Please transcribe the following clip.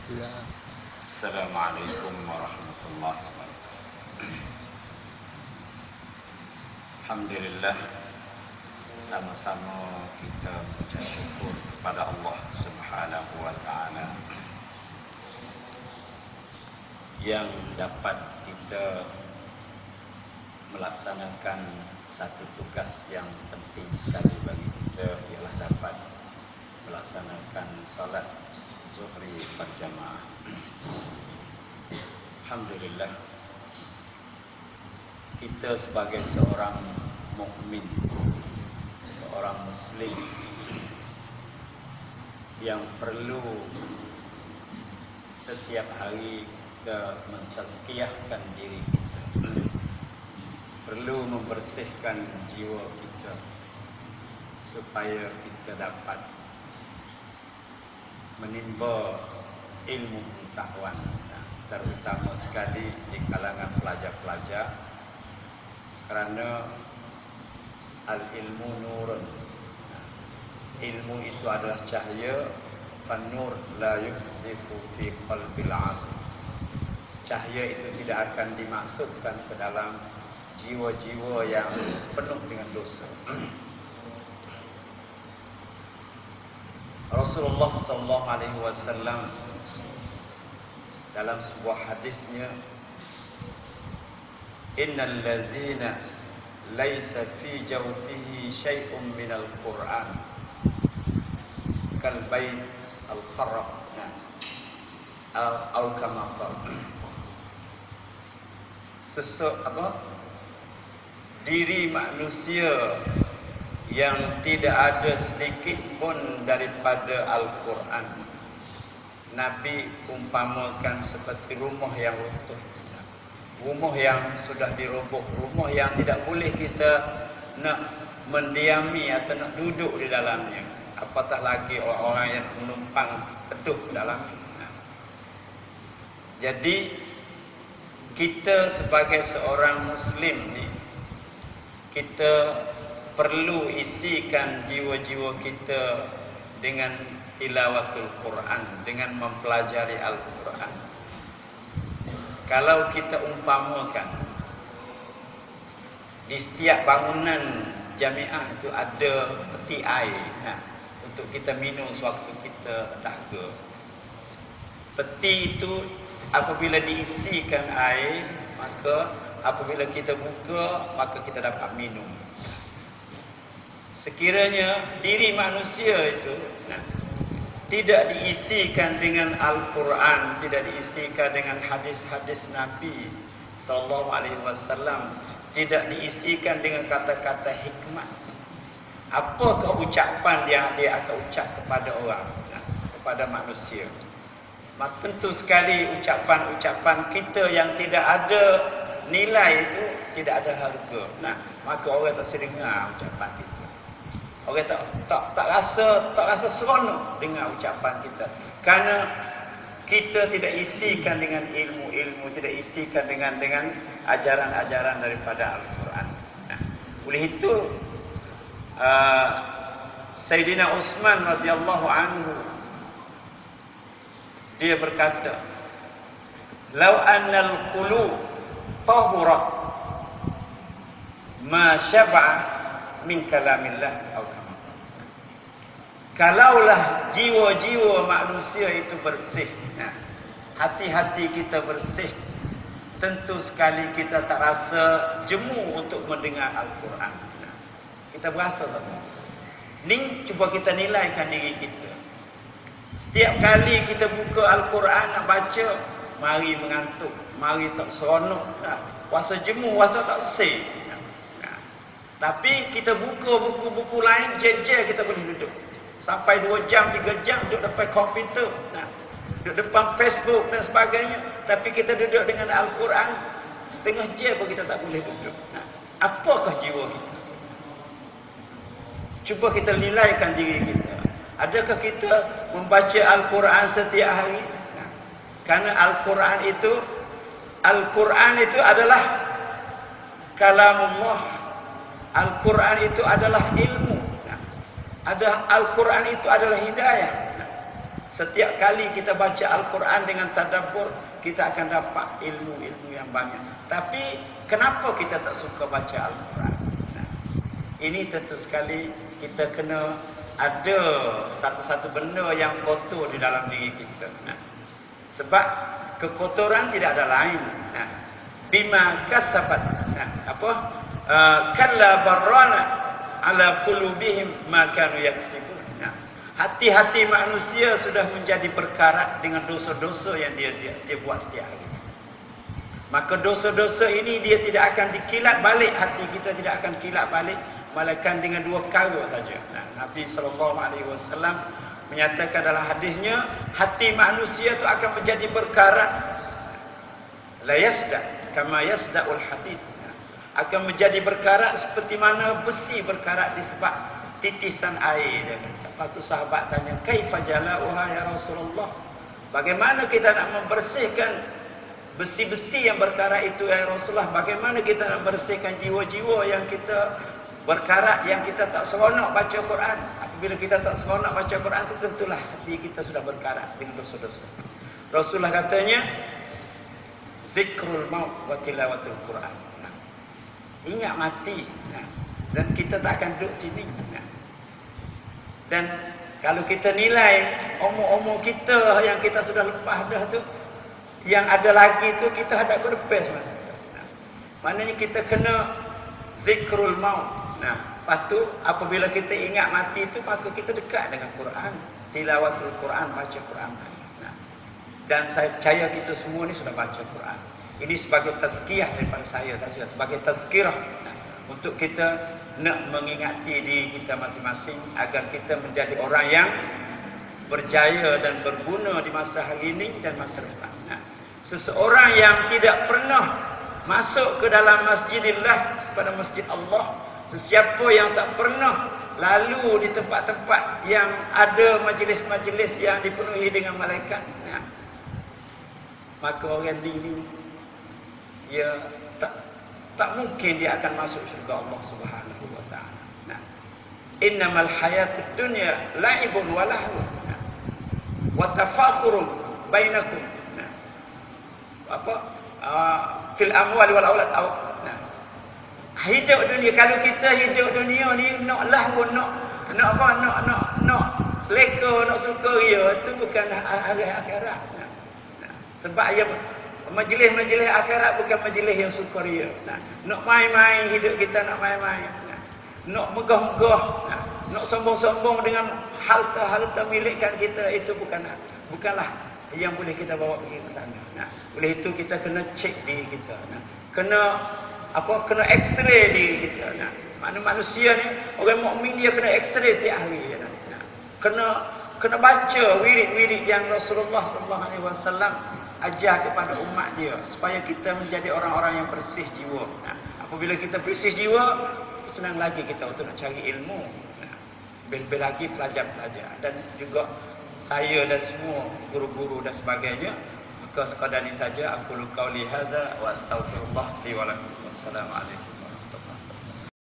Assalamualaikum warahmatullahi wabarakatuh. Alhamdulillah, sama-sama kita mengucap syukur kepada Allah Subhanahu wa taala yang dapat kita melaksanakan satu tugas yang penting sekali bagi kita, ialah dapat melaksanakan salat zuhri berjamaah. Alhamdulillah, kita sebagai seorang mukmin, seorang muslim yang perlu setiap hari kita mentazkiyahkan diri kita, perlu membersihkan jiwa kita supaya kita dapat menimba ilmu pengetahuan, terutama sekali di kalangan pelajar-pelajar, kerana al-ilmu nurun, ilmu itu adalah cahaya, fan-nur la yukhzifu fi qalbil 'asi. Cahaya itu tidak akan dimasukkan ke dalam jiwa-jiwa yang penuh dengan dosa. Rasulullah SAW dalam sebuah hadisnya, innal ladzina laisa fi jawfihi syai'un minal Qur'an kal bait al kharab al kama qala. Diri manusia yang tidak ada sedikit pun daripada Al-Quran, Nabi umpamakan seperti rumah yang runtuh, rumah yang sudah diroboh, rumah yang tidak boleh kita nak mendiami atau nak duduk di dalamnya, apatah lagi orang-orang yang menumpang teduh dalamnya. Jadi kita sebagai seorang muslim ni, kita perlu isikan jiwa-jiwa kita dengan tilawatul Quran, dengan mempelajari Al-Quran. Kalau kita umpamakan di setiap bangunan jamiah itu ada peti air, untuk kita minum sewaktu kita dahaga. Peti itu apabila diisikan air, maka apabila kita buka, maka kita dapat minum. Sekiranya diri manusia itu tidak diisikan dengan Al-Quran, tidak diisikan dengan hadis-hadis Nabi SAW, tidak diisikan dengan kata-kata hikmat, apakah ucapan yang dia akan ucap kepada orang, kepada manusia? Maka tentu sekali ucapan-ucapan kita yang tidak ada nilai itu tidak ada harga. Maka orang tak sedengar ucapan kita. Orang tak rasa seronok dengan ucapan kita, kerana kita tidak isikan dengan ilmu-ilmu, tidak isikan dengan ajaran-ajaran daripada Al-Quran. Oleh itu Sayyidina Utsman radhiyallahu anhu, dia berkata, "Lau annal qulub tahurat ma syab'a min kalamillah." Kalaulah jiwa-jiwa manusia itu bersih, hati-hati kita bersih, tentu sekali kita tak rasa jemu untuk mendengar Al-Quran. Kita berasa tak? Ni cuba kita nilaikan diri kita. Setiap kali kita buka Al-Quran nak baca, mari mengantuk, mari tak seronok, rasa jemu, rasa tak seh. Tapi kita buka buku-buku lain, je kita boleh duduk sampai 2 jam, 3 jam duduk depan komputer, duduk depan Facebook dan sebagainya. Tapi kita duduk dengan Al-Quran, setengah jam pun kita tak boleh duduk. Apakah jiwa kita? Cuba kita nilaikan diri kita. Adakah kita membaca Al-Quran setiap hari? Karena Al-Quran itu adalah kalamullah. Al-Quran itu adalah ilmu. Al-Quran itu adalah hidayah. Setiap kali kita baca Al-Quran dengan tadabbur, kita akan dapat ilmu-ilmu yang banyak. Tapi kenapa kita tak suka baca Al-Quran? Nah, ini tentu sekali kita kena ada satu-satu benda yang kotor di dalam diri kita. Nah, sebab kekotoran tidak ada lain. Nah, bima kasabat. Nah, apa? Kalla barrana ala qulubihim ma kanu yaksibun. Nah, hati-hati manusia sudah menjadi berkarat dengan dosa-dosa yang dia buat setiap hari. Maka dosa-dosa ini dia tidak akan dikilat balik, hati kita tidak akan kilat balik, malaikat dengan dua perkara saja. Nah, Nabi SAW menyatakan dalam hadisnya, hati manusia itu akan menjadi berkarat, la yasda kama yasda'ul hadid. Akan menjadi berkarat seperti mana besi berkarat disebab titisan air. Lepas tu sahabat tanya, kaifa jala'uha ya Rasulullah? Bagaimana kita nak membersihkan besi-besi yang berkarat itu ya Rasulullah? Bagaimana kita nak bersihkan jiwa-jiwa yang kita berkarat, yang kita tak seronok baca Quran? Apabila kita tak seronok baca Quran itu tentulah hati kita sudah berkarat dengan dosa-dosa. Rasulullah katanya, zikrul maut wa tilawatul Quran. Nah, ingat mati. Nah, dan kita tak akan duduk sini. Nah, dan kalau kita nilai umur-umur kita yang kita sudah lepas dah tu, yang ada lagi tu kita hadap ke depan. Nah, maknanya kita kena zikrul maut. Nah, patut apabila kita ingat mati itu, patut kita dekat dengan Quran, tilawatul Quran, baca Quran. Nah, dan saya percaya kita semua ni sudah baca Quran. Ini sebagai tazkiyah daripada saya saja, sebagai tazkirah. Nah, untuk kita nak mengingati diri kita masing-masing agar kita menjadi orang yang berjaya dan berguna di masa hari ini dan masa depan. Nah, seseorang yang tidak pernah masuk ke dalam masjidillah, pada masjid Allah, sesiapa yang tak pernah lalu di tempat-tempat yang ada majlis-majlis yang dipenuhi dengan malaikat, nah, maka orang ini dia tak mungkin dia akan masuk syurga Allah Subhanahu wa taala. Nah, innamal hayatud dunya la'ibun wa lahwun. Nah, wa tafakhurun bainakum. Nah, apa? Fil amwali wal aulad. Nah, hidup dunia, kalau kita hidup dunia ni nak lahwun, nak leka, nak sukaria, itu bukan hari akhirat. Nah, sebab yang majlis-majlis akhirat bukan majlis yang sukaria. Nah, nak main-main hidup kita, nak main-main. Nah, nak megah-megah, nah, nak sombong-sombong dengan harta-harta milikkan kita, itu bukanlah yang boleh kita bawa pergi ke sana. Nah, oleh itu kita kena cek diri kita. Nah, kena x-ray diri kita. Nah, mana manusia ni, orang mukmin dia kena x-ray setiap hari. Nah, kena baca wirid-wirid yang Rasulullah SAW ajar kepada umat dia, supaya kita menjadi orang-orang yang bersih jiwa. Nah, apabila kita bersih jiwa, senang lagi kita untuk nak cari ilmu. Nah, lebih lagi pelajar-pelajar dan juga saya dan semua guru-guru dan sebagainya. Maka sekadar ini saja, aku qauli hadza wa astaghfirullah li wa lakum. Wassalamualaikum.